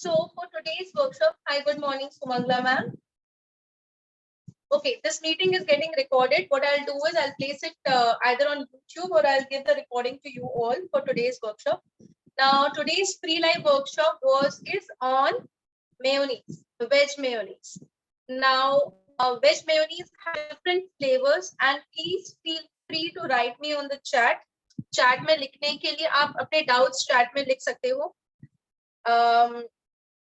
So for today's workshop, hi, good morning, Sumangla ma'am. Okay, this meeting is getting recorded. What I'll do is I'll place it either on YouTube or I'll give the recording to you all for today's workshop. Now, today's free live workshop is on mayonnaise, veg mayonnaise. Now, veg mayonnaise has different flavors, and please feel free to write me on the chat. Chat में लिखने के लिए आप अपने doubts chat में लिख सकते हो.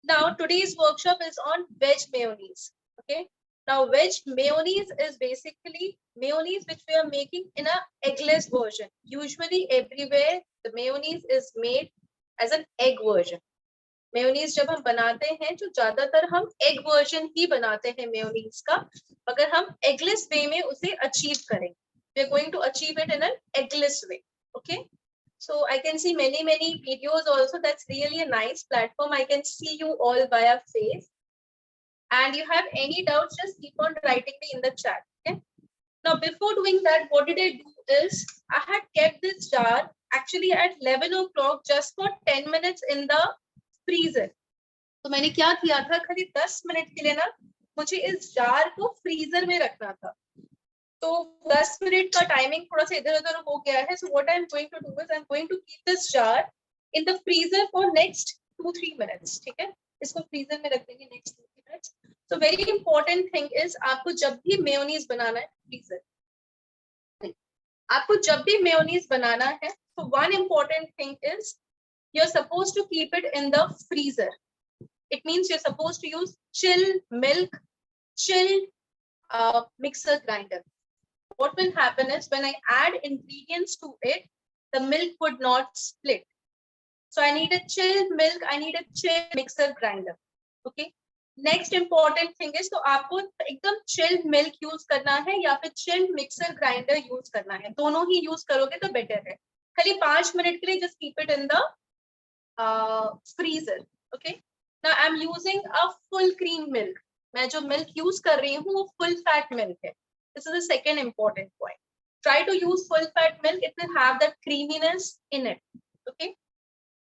Now, today's workshop is on veg mayonnaise. Okay. Now, veg mayonnaise is basically mayonnaise which we are making in a eggless version. Usually, everywhere the mayonnaise is made as an egg version. Mayonnaise जब हम बनाते हैं तो ज्यादातर हम egg version ही बनाते हैं mayonnaise का, अगर हम एगलेस वे में उसे अचीव करें, we are going to achieve it in an eggless way. Okay, so I can see many videos also. That's really a nice platform. I can see you all via face, and you have any doubts, just keep on writing me in the chat. Okay, now before doing that, what did I do is I had kept this jar actually at 11 o'clock just for 10 minutes in the freezer. तो मैंने क्या किया था, खाली 10 minute के लिए ना मुझे इस जार को फ्रीजर में रखना था. तो 10 मिनट का टाइमिंग थोड़ा सा इधर उधर हो गया है. So what I am going to do is I am going to keep this jar in the freezer for next 2-3 minutes. ठीक है, इसको फ्रीजर में रख देंगे next 2-3 minutes. So very important thing is आपको जब भी मेयोनीज बनाना है फ्रीजर, आपको जब भी मेयोनीज बनाना है, तो one important thing is you're supposed to keep it in the freezer. It means you're supposed to use chilled milk, chilled mixer grinder. What will happen is when I add ingredients to it, the milk would not split. So I need a chilled milk, I need a chilled mixer grinder. Okay. Next important thing is, तो आपको एकदम chilled milk use करना है या फिर chilled mixer grinder use करना है. दोनों ही use करोगे तो better है. खाली 5 मिनट के लिए just keep it in the freezer. Okay, now I'm using a full cream milk. मैं जो milk use कर रही हूँ वो full fat milk है. This is the second important point. Try to use full fat milk. It will have that creaminess in it. Okay.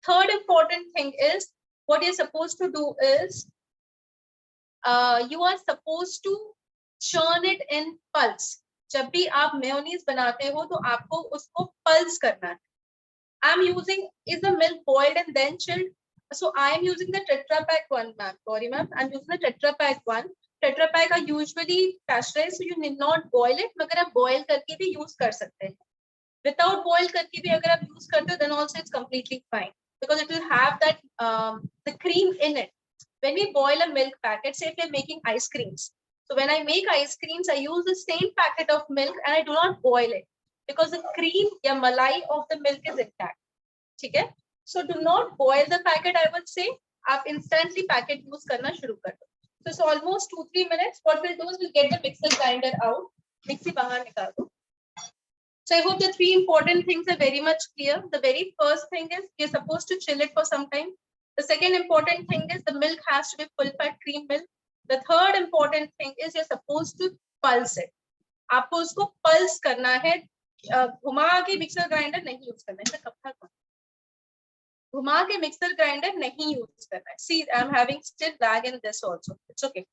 Third important thing is what you're supposed to do is you are supposed to churn it in pulse. जब भी आप mayonnaise बनाते हो तो आपको उसको pulse करना है. I'm using, is the milk boiled and then chilled? So I am using the Tetra Pak one, ma'am. Sorry, ma'am. I'm using the Tetra Pak one. Tetra Pak are usually pasteurized, so you need not boil it. मगर आप boil करके भी use कर सकते हैं. Without boil करके भी अगर आप use करते हो, then also it's completely fine because it will have that the cream in it. When we boil a milk packet, say if we're making ice creams. So when I make ice creams, I use the same packet of milk and I do not boil it, because the cream या मलाई of the milk is intact. ठीक है, so do not boil the packet. I would say आप instantly packet use करना शुरू कर दो. So it's almost 2-3 minutes. What we'll do is we'll get the mixer grinder out. Mixie बाहर निकाल दो. So I hope the 3 important things are very much clear. The very first thing is you're supposed to chill it for some time. The second important thing is the milk has to be full fat cream milk. The third important thing is you're supposed to pulse it. आपको उसको pulse करना है. घुमा के mixer grinder नहीं use करना है. कब तक घुमा के मिक्सर ग्राइंडर नहीं यूज करना है. See, I'm having still lag in this also. It's okay.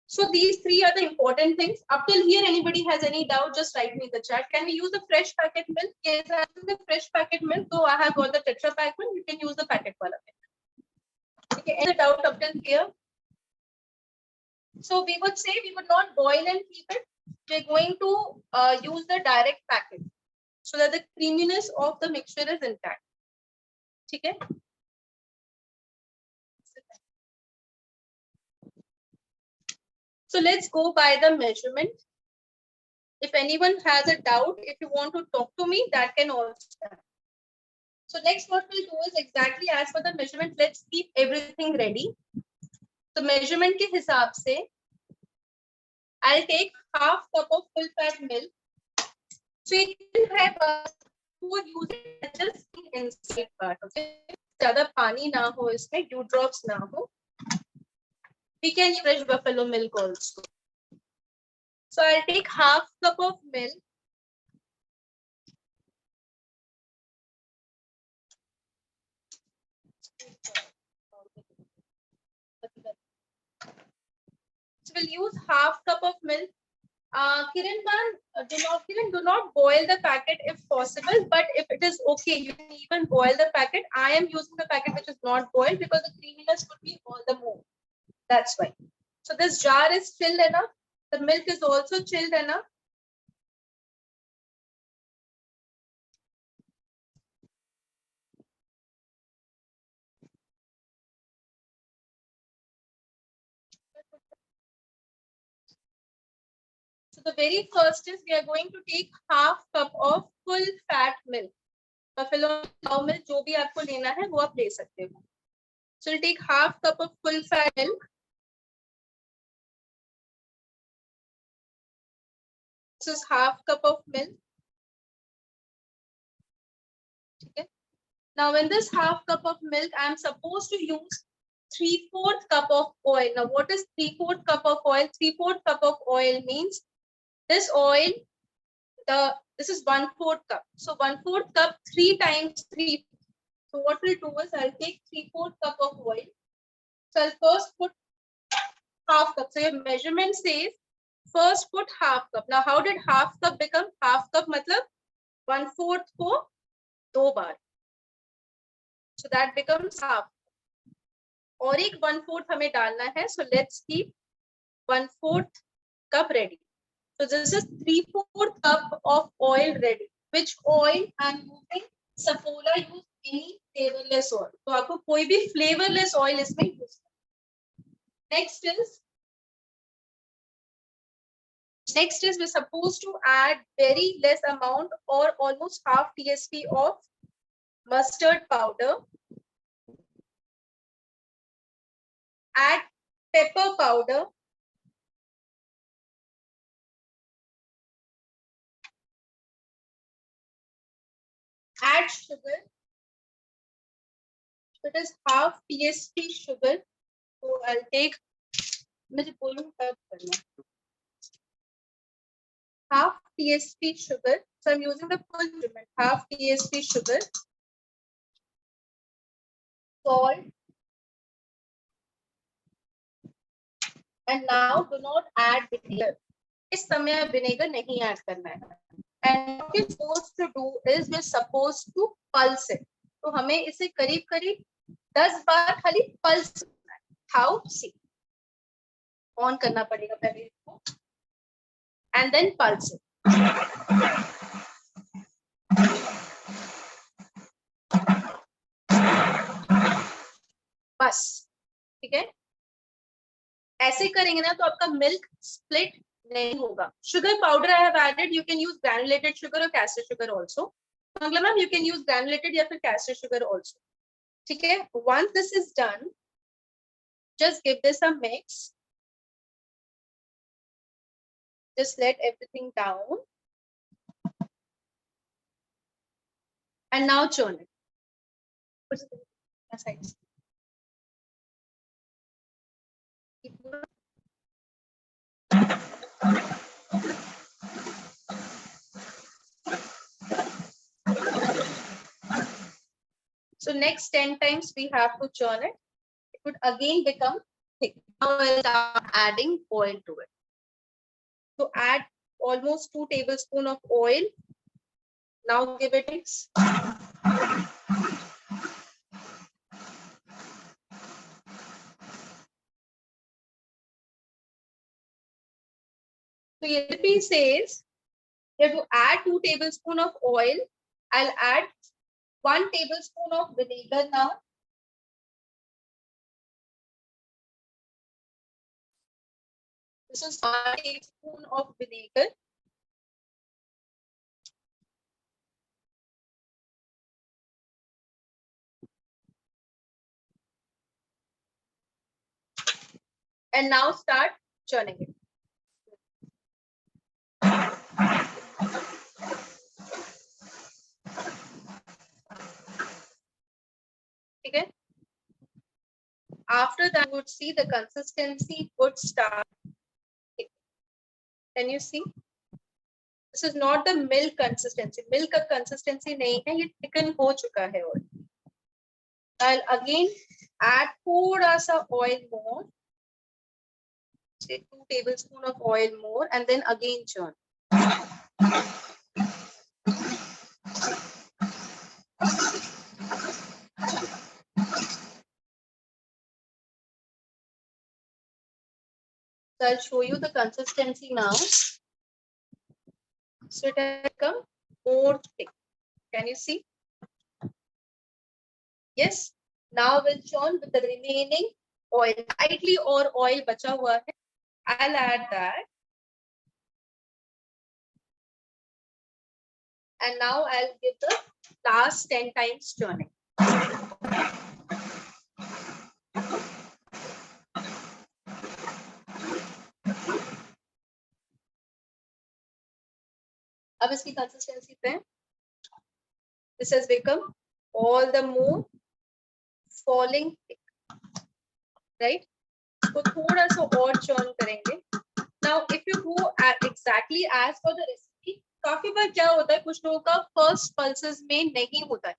So these 3 are the important things. Up till here, anybody has any doubt, just write me in the chat. Can we use the fresh packet milk? Yes, I have the fresh packet milk. So I have got the Tetra Pak one. You can use the packet wala milk. Okay, any doubt up till here? So we would say we would not boil and keep it. We're going to use the direct packet so that the creaminess of the mixture is intact. ठीक है? So let's go by the measurement. If anyone has a doubt, if you want to talk to me, that can also happen. So next what we'll do is exactly as per the measurement. Let's keep everything ready. So measurement के हिसाब से I'll take half cup of full fat milk. So you can have food using just inside part. Okay, ज़्यादा पानी ना हो इसमें, dew drops ना हो. We can use fresh buffalo milk also. So I'll take half cup of milk. So we'll use half cup of milk. Kiran man, do not boil the packet if possible, but if it is okay, you can even boil the packet. I am using the packet which is not boiled because the creaminess would be all the more. That's why. So this jar is chilled enough. The milk is also chilled enough. So the very first is we are going to take half cup of full fat milk. Buffalo cow milk, जो भी आपको लेना है वो आप ले सकते हो. So we'll take half cup of full fat milk. This is half cup of milk. Okay. Now in this half cup of milk, I am supposed to use 3/4 cup of oil. Now what is 3/4 cup of oil? 3/4 cup of oil means this oil, this is 1/4 cup. So 1/4 cup, 3 times 3. So what we'll do is I'll take 3/4 cup of oil. So I'll first put half cup. So your measurement says first put half cup. Now how did half cup become half cup? मतलब 1/4 को 2 बार. So that becomes half. और एक 1/4 हमें डालना है. So let's keep 1/4 cup ready. So this is 3/4 cup of oil ready. Which oil I'm using? Saffola, use any flavorless oil. तो आपको कोई भी flavorless oil इसमें use करना. Next is we're supposed to add very less amount or almost half TSP of mustard powder. Add pepper powder. Add sugar. It is half TSP sugar. So I'll take half TSP sugar. So I'm using the full measurement. Half TSP sugar. Salt. And now do not add vinegar. इस समय vinegar नहीं add करना है. And what you're supposed to do is we're supposed to pulse it. तो हमें इसे करीब करीब 10 बार खाली pulse करना है. How? See. On करना पड़ेगा पहले इसको. And then pulse it. बस. ठीक है. ऐसे करेंगे ना तो आपका मिल्क स्प्लिट नहीं होगा. Sugar powder I have added. You can use granulated sugar or caster sugar also. Mangla ma'am, you can use granulated या फिर caster sugar also. ठीक है. Once this is done, just give this a mix. Just let everything down. And now churn it. Put it aside. So next 10 times we have to churn it. It would again become thick. Now I'll start adding oil to it. So add almost 2 tablespoons of oil. Now give it a mix. So the recipe says you have to add 2 tablespoons of oil. I'll add 1 tablespoon of vinegar now. This is 1 tablespoon of vinegar. And now start churning it. Okay. After that, you would see the consistency would start. Can you see? This is not the milk consistency. Milk का consistency नहीं है, ये thicken हो चुका है और. I'll again add थोड़ा सा oil more. say 2 tablespoons of oil more, and then again churn. So I'll show you the consistency now. So it has become more thick. Can you see? Yes. Now we'll churn with the remaining oil. Slightly or oil bacha hua hai. I'll add that. And now I'll give the last 10 times churning. अब इसकी consistency पे this has become all the more falling thick, right? तो थोड़ा सा और churn करेंगे. Now if you go exactly as per the recipe, काफी बार क्या होता है कुछ लोगों का first pulses में नहीं होता है.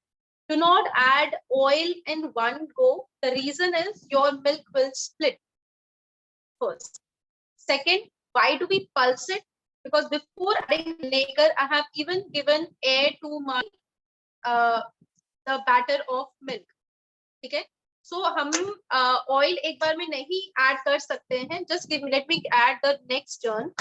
Do not add oil in one go. The reason is your milk will split first. Second, why do we pulse it? Because before adding vinegar, I have even given air to my the batter of milk. ठीक है? So हम oil एक बार में नहीं add कर सकते हैं. Just let me add the next churn.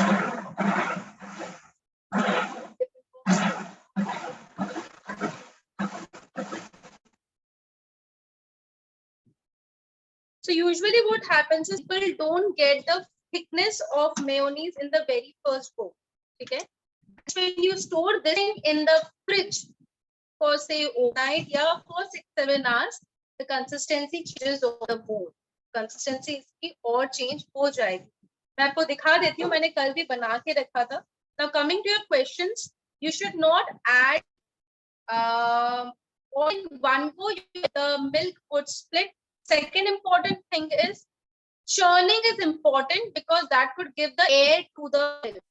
So usually what happens is people don't get the thickness of mayonnaise in the very first go. Okay, when you store this thing in the fridge for say overnight, yeah, for 6-7 hours, the consistency changes over the board. Consistency इसकी और change हो जाएगी. मैं आपको दिखा देती हूँ. मैंने कल भी बना के रखा था. Now coming to your questions, you should not add all in one go. The milk would split. Second important thing is churning is important because that would give the air to the milk.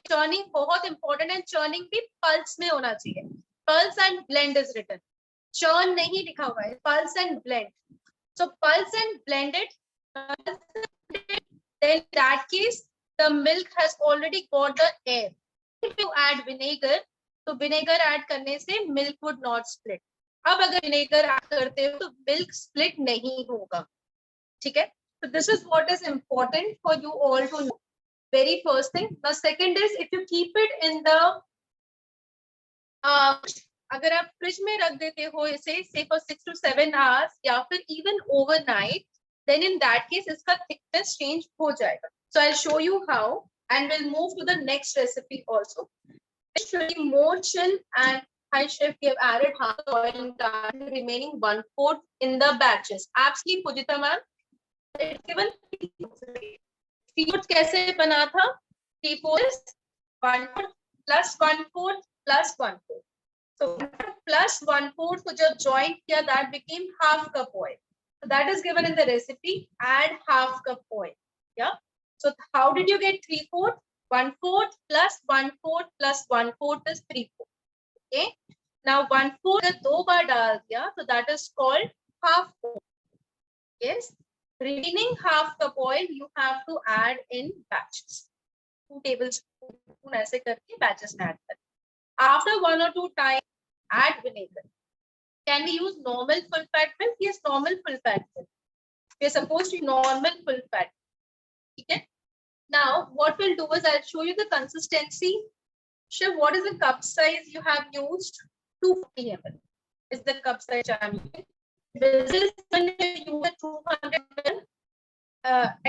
Churning बहुत important है. Churning भी pulse में होना चाहिए. Pulse and blend is written. Churn नहीं लिखा हुआ है. Pulse and blend. So pulse and blend it. Then in that case, the milk has already got the air. If you add vinegar, तो vinegar add करने से milk would not split. अब अगर vinegar add करते हो तो milk split नहीं होगा. ठीक है? So this is what is important for you all to know. Very first thing. The second is if you keep it in the अगर आप फ्रिज में रख देते हो इसे say for 6 to 7 hours या फिर even overnight, then in that case इसका thickness change हो जाएगा. So I'll show you how and we'll move to the next recipe also. It should be more chill and hi chef, we have added half the oil and the remaining 1/4 in the batches. Absolutely Pujita ma'am. It's given 3/4 कैसे बना था? 3/4 is 1/4 plus 1/4 plus 1/4. So plus 1/4 को जब join किया, that became half cup oil. So that is given in the recipe. Add half cup oil. Yeah. So how did you get 3/4? 1/4 plus 1/4 plus 1/4 is 3/4. Okay. Now 1/4 अगर दो बार डाल दिया, so that is called half oil. Yes. Remaining half cup oil you have to add in batches. 2 tablespoons ऐसे करके batches में add करें. After 1 or 2 times, add vinegar. Can we use normal full fat milk? Yes, normal full fat milk. We are supposed to use normal full fat. Okay. Now, what we'll do is I'll show you the consistency. Chef, what is the cup size you have used? 240 ml is the cup size I'm using. This is when you use 200 ml.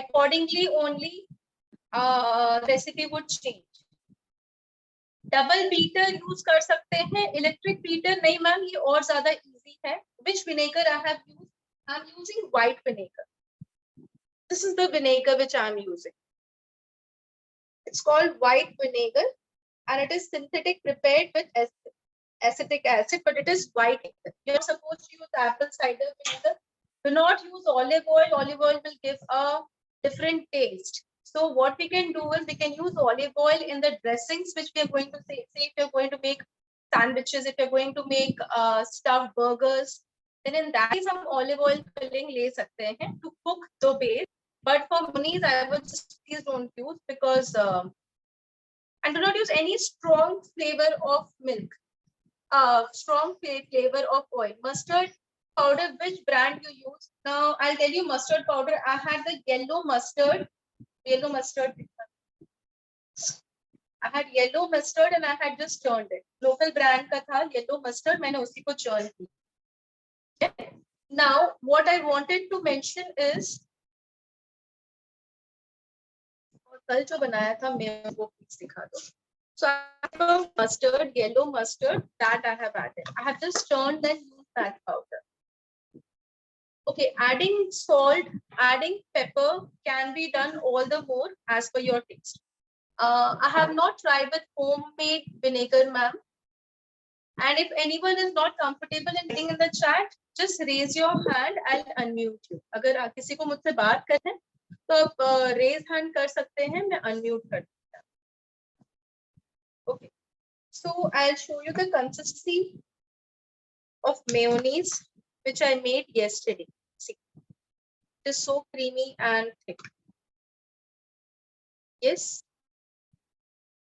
Accordingly, only recipe would change. Double beater use कर सकते हैं. Electric beater नहीं ma'am, ये और ज्यादा easy है. Which vinegar I have used? I'm using white vinegar. This is the vinegar which I'm using. It's called white vinegar and it is synthetic prepared with acetic acid, but it is white. You're supposed to use apple cider vinegar. Do not use olive oil. Olive oil will give a different taste. So what we can do is we can use olive oil in the dressings which we are going to say if you're going to make sandwiches, if you're going to make stuffed burgers, then in that case हम olive oil filling ले सकते हैं to cook the base. But for mayonnaise, I would just please don't use, because and do not use any strong flavor of milk, strong flavor of oil. Mustard powder, which brand you use? Now I'll tell you mustard powder. I had the yellow mustard. I had yellow mustard and I had just churned it. Local brand का था yellow mustard, मैंने उसी को churn किया. Now what I wanted to mention is, कल जो बनाया था मैं वो please दिखा दो. So I have mustard, yellow mustard that I have added. I have just churned then used that powder. Okay, adding salt, adding pepper can be done all the more as per your taste. I have not tried with homemade vinegar, ma'am. And if anyone is not comfortable in being in the chat, just raise your hand. I'll unmute you. अगर किसी को मुझसे बात करना है, तो आप raise hand कर सकते हैं. मैं unmute कर दूँगा. Okay. So I'll show you the consistency of mayonnaise which I made yesterday. See, it is so creamy and thick. Yes.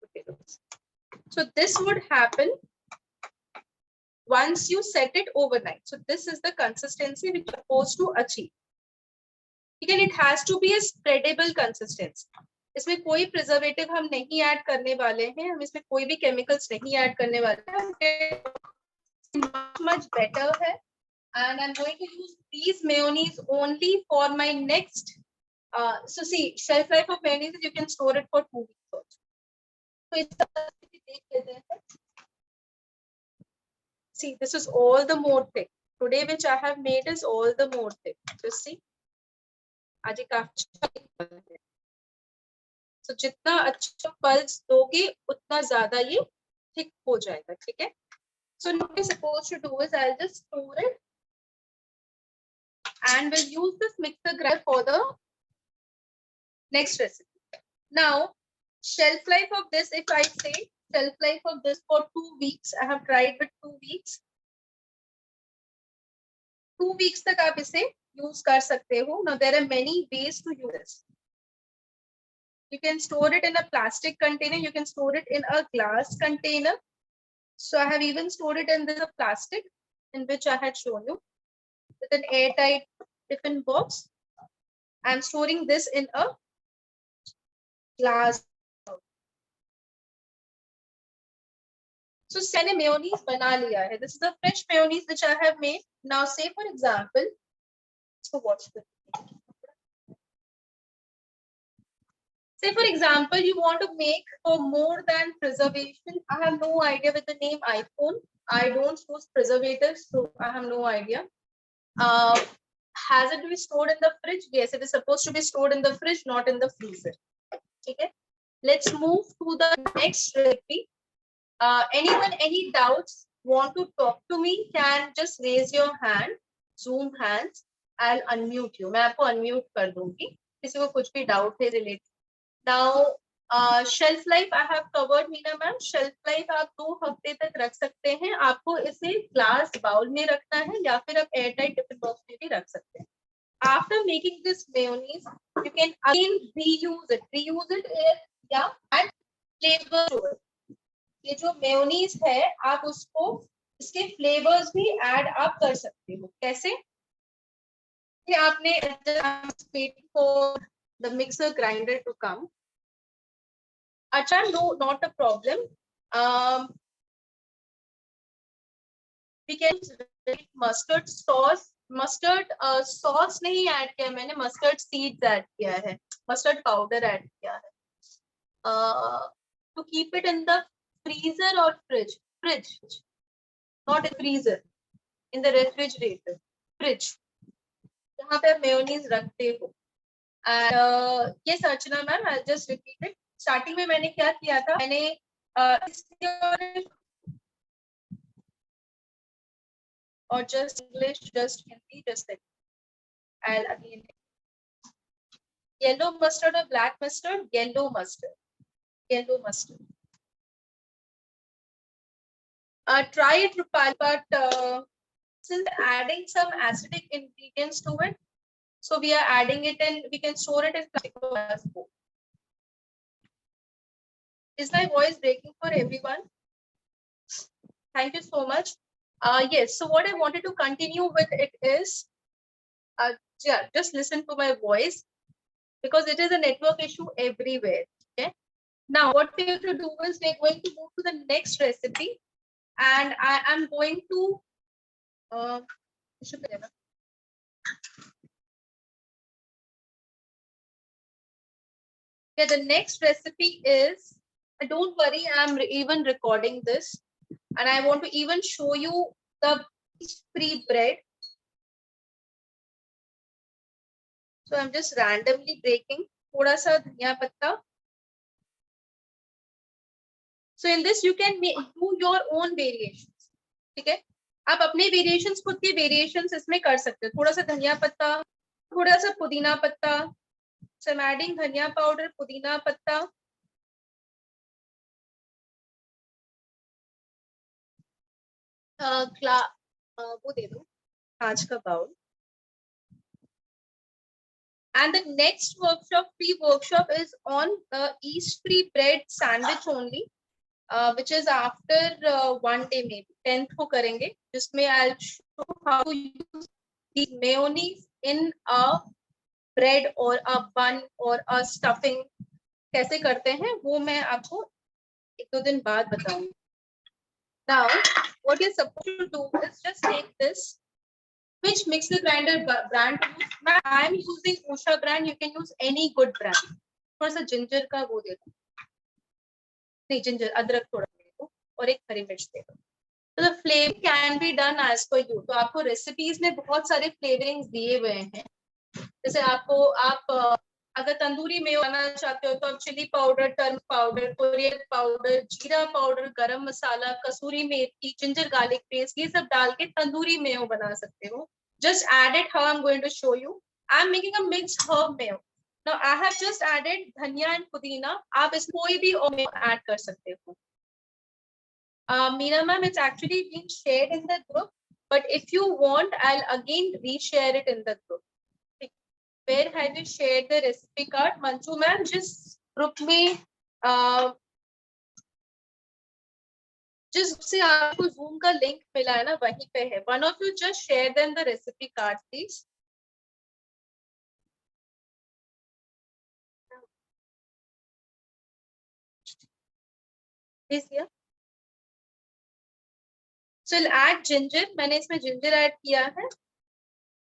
Okay. So this would happen once you set it overnight. So this is the consistency which you're supposed to achieve. Again, it has to be a spreadable consistency. इसमें कोई preservative हम नहीं add करने वाले हैं, हम इसमें कोई भी केमिकल्स नहीं ऐड करने वाले हैं. Much better है. And I'm going to use these mayonnaise only for my next. So see, shelf life of mayonnaise, you can store it for 2 weeks also. So it's see, this is all the more thick. Today, which I have made is all the more thick. Just see. आज ये काफी. So जितना अच्छा pulse दोगे, उतना ज़्यादा ये thick हो जाएगा, ठीक है? So now what we're supposed to do is I'll just store it, and we'll use this mixer grinder for the next recipe. Now, shelf life of this, if I say shelf life of this for 2 weeks, I have tried with 2 weeks. 2 weeks तक आप इसे use कर सकते हो. Now there are many ways to use this. You can store it in a plastic container. You can store it in a glass container. So I have even stored it in this plastic in which I had shown you with an airtight tiffin box. I'm storing this in a glass. So मैंने mayonnaise बना लिया है. This is the fresh mayonnaise which I have made. Now say for example, so watch this. Say for example, you want to make for more than preservation. I have no idea with the name iPhone. I don't use preservatives, so I have no idea. Has it to be stored in the fridge? Yes, it is supposed to be stored in the fridge, not in the freezer. Okay. Let's move to the next recipe. Anyone, any doubts, want to talk to me, can just raise your hand, Zoom hands. I'll unmute you. मैं आपको unmute कर दूंगी. किसी को कुछ भी doubt है related. Now, shelf life I have covered, Meena ma'am. Shelf life आप 2 हफ्ते तक रख सकते हैं. आपको इसे glass bowl में रखना है या फिर आप airtight tiffin box में भी रख सकते हैं. After making this mayonnaise, you can again reuse it. Reuse it या add flavor to it. ये जो mayonnaise है, आप उसको इसके flavors भी add आप कर सकते हो. कैसे? ये आपने wait for the mixer grinder to come. Acha, no, not a problem. We can use mustard sauce. Mustard sauce नहीं add किया मैंने, mustard seeds add किया है, mustard powder add किया है. To keep it in the freezer or fridge. Fridge, not a freezer. In the refrigerator. Fridge. जहाँ पे आप mayonnaise रखते हो. And yes, Archana ma'am, I'll just repeat it. Starting में मैंने क्या किया था? मैंने or just English, just Hindi, just that. I'll again. Yellow mustard or black mustard? Yellow mustard. Yellow mustard. Try it, Rupal, but since adding some acidic ingredients to it, so we are adding it and we can store it in plastic. Is my voice breaking for everyone? Thank you so much. Yes, so what I wanted to continue with it is, yeah, just listen to my voice because it is a network issue everywhere. Okay. Now, what we have to do is we're going to move to the next recipe, and I am going to. Uh, yeah, the next recipe is. Don't worry, I'm even recording this, and I want to even show you the free bread. So I'm just randomly breaking. थोड़ा सा धनिया पत्ता. So in this you can do your own variations. ठीक है? आप अपने variations खुद के variations इसमें कर सकते हो. थोड़ा सा धनिया पत्ता, थोड़ा सा पुदीना पत्ता. So I'm adding धनिया powder, पुदीना पत्ता. वो दे दो, कांच का bowl. And the next free workshop is on yeast-free bread sandwich only. Which is after 1 day maybe 10th को करेंगे, जिसमें I'll show how to use the mayonnaise in a bread or a bun or a stuffing. कैसे करते हैं वो मैं आपको 1-2 दिन बाद बताऊंगी. Now what you're supposed to do is just take this. Which mixer grinder brand to use? I am using Usha brand. You can use any good brand. थोड़ा सा जिंजर का वो दे दो. नहीं, जिंजर अदरक थोड़ा दे दो और एक हरी मिर्च दे दो. तो the flavor can be done as per you. तो आपको रेसिपीज में बहुत सारे फ्लेवरिंग्स दिए हुए हैं. जैसे आप अगर तंदूरी मेयो बनाना चाहते हो तो आप chilli powder, turmeric powder, coriander powder, जीरा पाउडर, गरम मसाला, कसूरी मेथी, जिंजर गार्लिक पेस्ट, ये सब डाल के तंदूरी मेयो बना सकते हो. Just add it how I'm going to show you. I'm making a mixed herb mayo. Now I have just added धनिया and पुदीना. आप इसमें कोई भी और मेयो ऐड कर सकते हो. Meena ma'am, it's actually been shared in the group, but if you want, I'll again reshare it in the group. Where have you shared the recipe card? Manju ma'am, just group में जिस से आपको Zoom का link मिला है ना, वहीं पे है. One of you just share them the recipe card, please. Please, yeah. So I'll add ginger. मैंने इसमें ginger add किया है,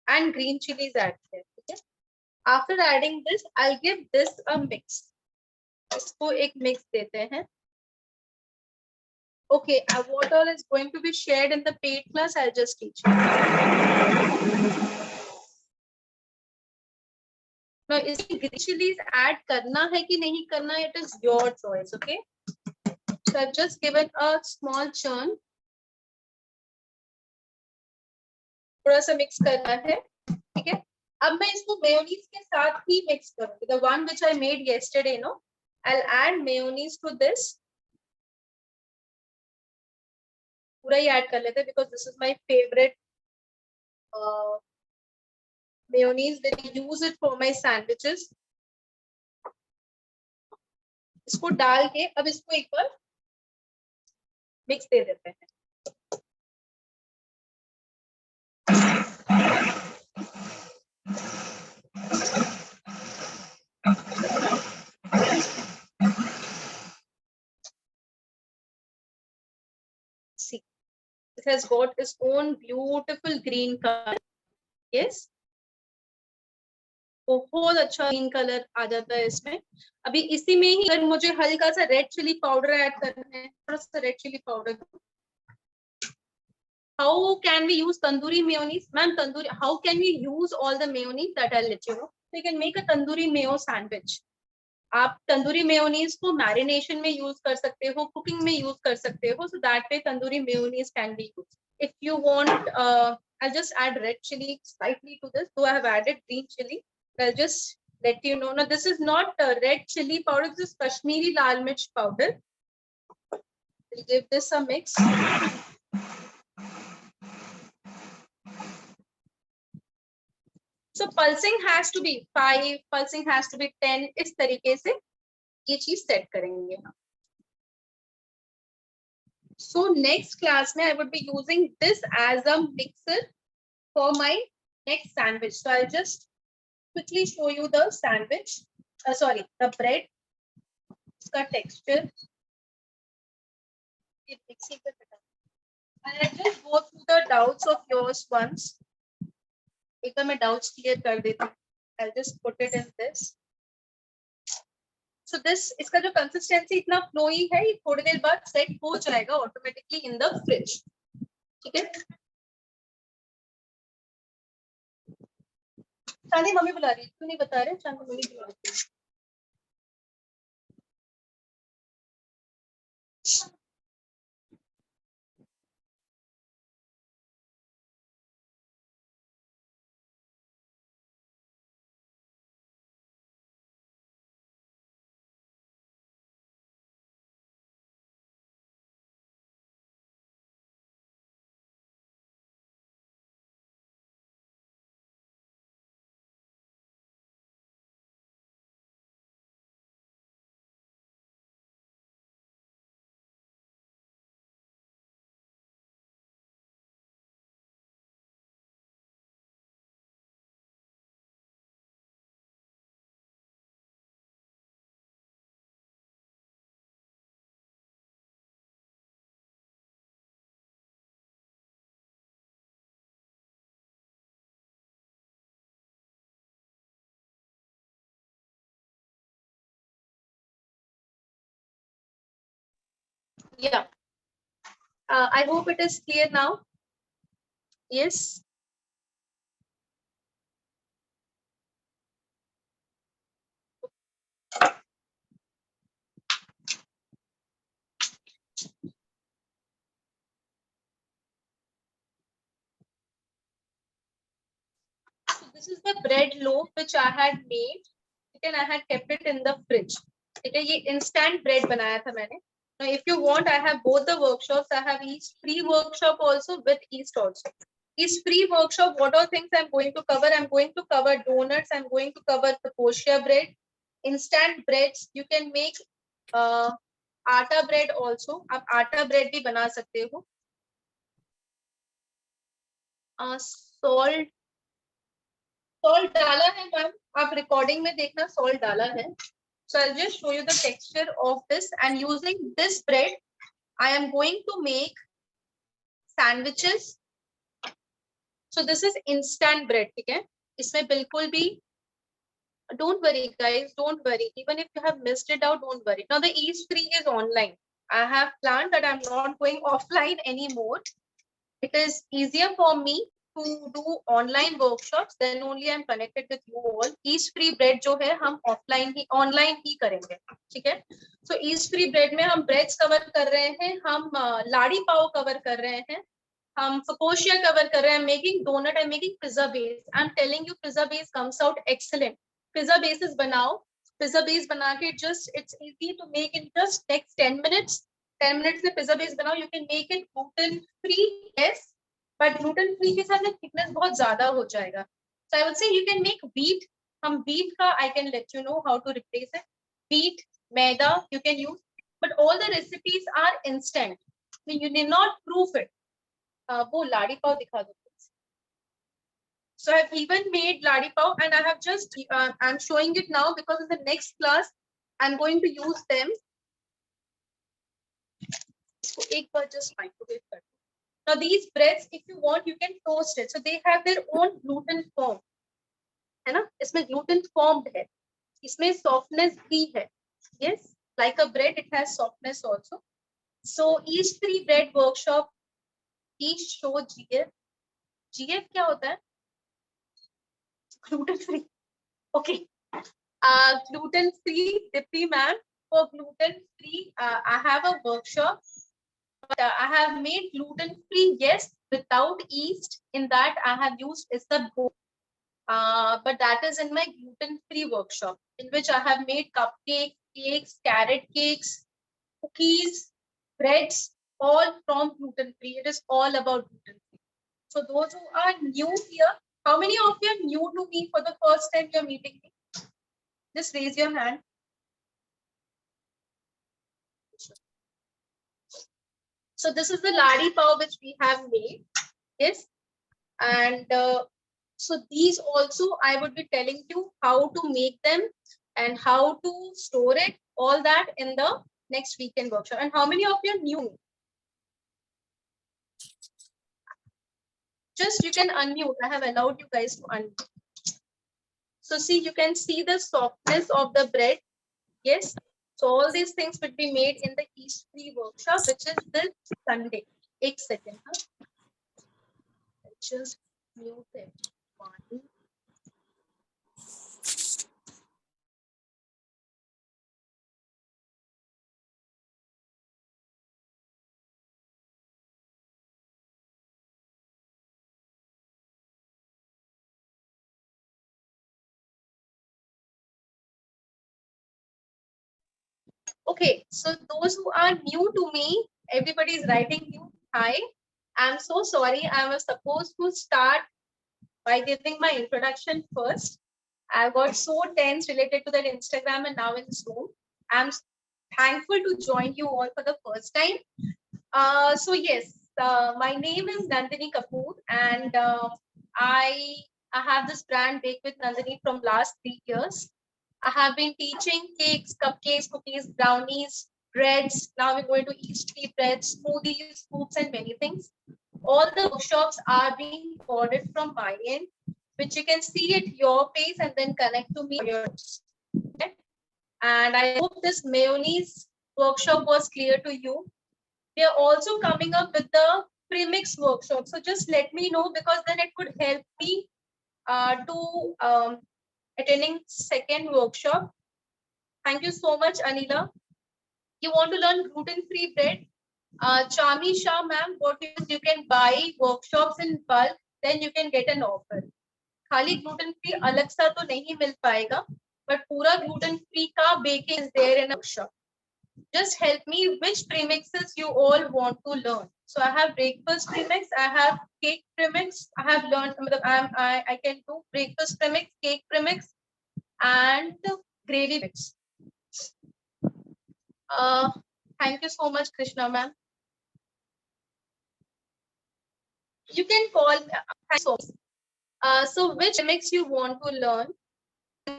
and green chilies add किया है. ठीक है? After adding this, I'll give this a mix. इसको एक mix देते हैं. Okay, what all is going to be shared in the paid class? I'll just teach you. Now, इसमें green chilies add करना है कि नहीं करना, it is your choice. Okay. So I've just given a small churn. थोड़ा सा mix करना है, ठीक है? अब मैं इसको mayonnaise के साथ ही mix करूँगी. The one which I made yesterday, no? I'll add mayonnaise to this. पूरा ही add कर लेते हैं because this is my favorite mayonnaise. When I use it for my sandwiches. इसको डाल के अब इसको एक बार mix दे देते हैं. See, it has got its own beautiful green color. Yes. बहुत अच्छा ग्रीन कलर आ जाता है इसमें. अभी इसी में ही अगर मुझे हल्का सा रेड चिली पाउडर ऐड करना है, थोड़ा सा red chilli powder. How can we use tandoori mayonnaise? Ma'am, tandoori, how can we use all the mayonnaise that I'll let you know? We can make a tandoori mayo sandwich. आप tandoori mayonnaise को marination में use कर सकते हो, cooking में use कर सकते हो. So that way tandoori mayonnaise can be used. If you want, I'll just add red chili slightly to this. So I have added green chili. I'll just let you know. Now this is not red chili powder. This is Kashmiri lal mirch powder. We'll give this a mix. So pulsing has to be 5, pulsing has to be 10. इस तरीके से ये चीज set करेंगे. So next class mein I would be using this as a mixer for my next sandwich. So I'll just quickly show you the sandwich. Sorry, the bread. Its texture. And I'll just go through the doubts of yours once. एक बार मैं doubts clear कर देती हूँ. I'll just put it in this. So this इसका जो consistency इतना flowy है, ये थोड़ी देर बाद set हो जाएगा automatically in the fridge. ठीक है? चांदी मम्मी बुला रही है, क्यों नहीं बता रहे? चांदी मम्मी बुला रही है. Yeah. I hope it is clear now. Yes. So this is the bread loaf which I had made. And I had kept it in the fridge. ठीक है, ये instant bread बनाया था मैंने. Now, if you want, I have both the workshops. I have Yeast free workshop also with Yeast also. Yeast free workshop, what all things I'm going to cover? I'm going to cover donuts. I'm going to cover the kosher bread, instant breads. You can make आटा bread also. आप आटा bread भी बना सकते हो. Salt डाला है ma'am, आप रिकॉर्डिंग में देखना salt डाला है. So I'll just show you the texture of this, and using this bread I am going to make sandwiches. So this is instant bread, ठीक है? इसमें बिल्कुल भी don't worry guys, don't worry. Even if you have missed it out, don't worry. Now the Yeast free is online. I have planned that I'm not going offline anymore. It is easier for me to do online workshops, then only I'm connected with you all. Yeast free bread जो है हम offline ही online ही करेंगे, ठीक है? So yeast free bread में हम breads cover कर रहे हैं, हम लाड़ी पाव cover कर रहे हैं, हम फकोशिया cover कर रहे हैं, making donut, I'm making pizza base. I'm telling you pizza base comes out excellent. Pizza bases बनाओ, pizza base बना के just it's easy to make in just next 10 minutes. 10 minutes में pizza base बनाओ, you can make it gluten free, yes, but gluten free के साथ thickness बहुत ज़्यादा हो जाएगा. So I would say you can make wheat. हम wheat का I can let you know how to replace it. Wheat, maida you can use, but all the recipes are instant. So you need not proof it. वो लाड़ी पाव दिखा दो. So I've even made ladi pav, and I have just I'm showing it now because in the next class I'm going to use them. So एक बार just microwave कर. Now these breads, if you want, you can toast it. So they have their own gluten form, है ना? इसमें gluten formed है. इसमें softness भी है. Yes, like a bread, it has softness also. So each three bread workshop, each show GF. GF क्या होता है? Gluten free. Okay. Gluten free, Dipti ma'am. For gluten free, I have a workshop. But, I have made gluten free, yes, without yeast. In that, I have used is the dough. But that is in my gluten free workshop, in which I have made cupcakes, cakes, carrot cakes, cookies, breads, all from gluten free. It is all about gluten free. So those who are new here, how many of you are new to me for the first time you're meeting me? Just raise your hand. So this is the ladi pav which we have made. Yes. And so these also I would be telling you how to make them and how to store it, all that in the next weekend workshop. And how many of you are new? Just you can unmute. I have allowed you guys to unmute. So see, you can see the softness of the bread. Yes. So all these things would be made in the Yeast Free workshop, which is this Sunday. One second. Huh? Just mute it. One. Okay, so those who are new to me, everybody is writing you. Hi, I'm so sorry. I was supposed to start by giving my introduction first. I got so tense related to that Instagram and now in Zoom. I'm thankful to join you all for the first time. So yes, my name is Nandini Kapur, and I have this brand Bake with Nandini from last 3 years. I have been teaching cakes, cupcakes, cookies, brownies, breads. Now we're going to Yeast Free breads, smoothies, scoops, and many things. All the workshops are being recorded from my end, which you can see at your pace and then connect to me. Okay? And I hope this mayonnaise workshop was clear to you. We are also coming up with the premix workshop. So just let me know, because then it could help me to attending second workshop. Thank you so much, Anila. You want to learn gluten-free bread? Chami Shah, ma'am, what is you can buy workshops in bulk, then you can get an offer. खाली gluten free अलग सा तो नहीं मिल पाएगा, but पूरा gluten free का baking is there in a workshop. Just help me which premixes you all want to learn. So I have breakfast premix, I have cake premix, I have learned I can do breakfast premix, cake premix, and gravy mix. Thank you so much, Krishna ma'am. You can call. So which mix you want to learn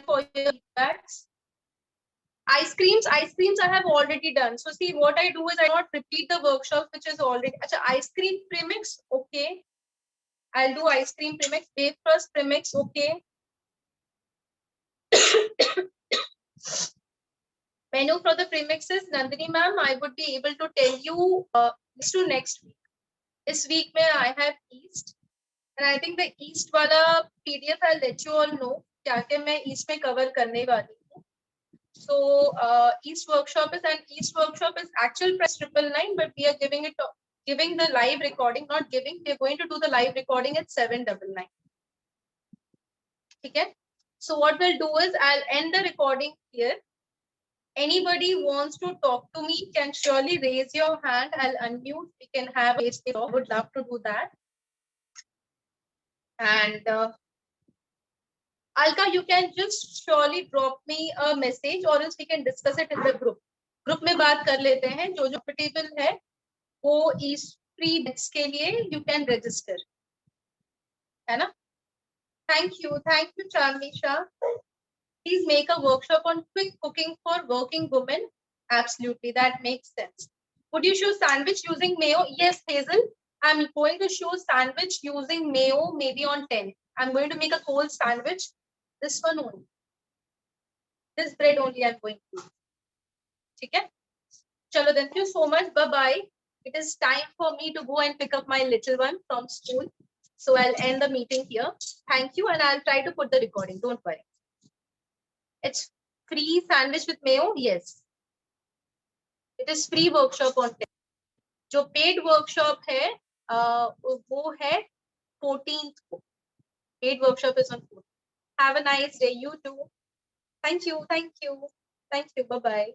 for your feedbacks? Ice creams I have already done. So see, what I do is I not repeat the workshop which is already. Achha, ice cream premix, okay. I'll do ice cream premix. Breakfast premix, okay. Menu for the premixes, Nandini ma'am, I would be able to tell you next week. This week I have Yeast. And I think the Yeast wala PDF I'll let you all know क्या क्या मैं Yeast में cover करने वाली हूँ. So Yeast workshop is actual price 999, but we are giving the live recording, not giving. We are going to do the live recording at 799. Okay. So what we'll do is I'll end the recording here. Anybody wants to talk to me can surely raise your hand. I'll unmute. We can have a talk. Would love to do that. And Alka, you can just surely drop me a message, or else we can discuss it in the group. Group में बात कर लेते हैं. जो comfortable है, वो Yeast Free bets के लिए you can register. है ना? Thank you, Charmisha. Please make a workshop on quick cooking for working women. Absolutely, that makes sense. Would you show sandwich using mayo? Yes, Hazel. I'm going to show sandwich using mayo maybe on 10. I'm going to make a cold sandwich. This one only. This bread only I'm going to. Okay? Chalo, thank you so much. Bye-bye. It is time for me to go and pick up my little one from school. So I'll end the meeting here. Thank you, and I'll try to put the recording. Don't worry. It's free sandwich with mayo? Yes. It is free workshop on 10. जो paid workshop है, वो है 14th को. Paid workshop is on 14th. Have a nice day. You too. Thank you. Bye-bye.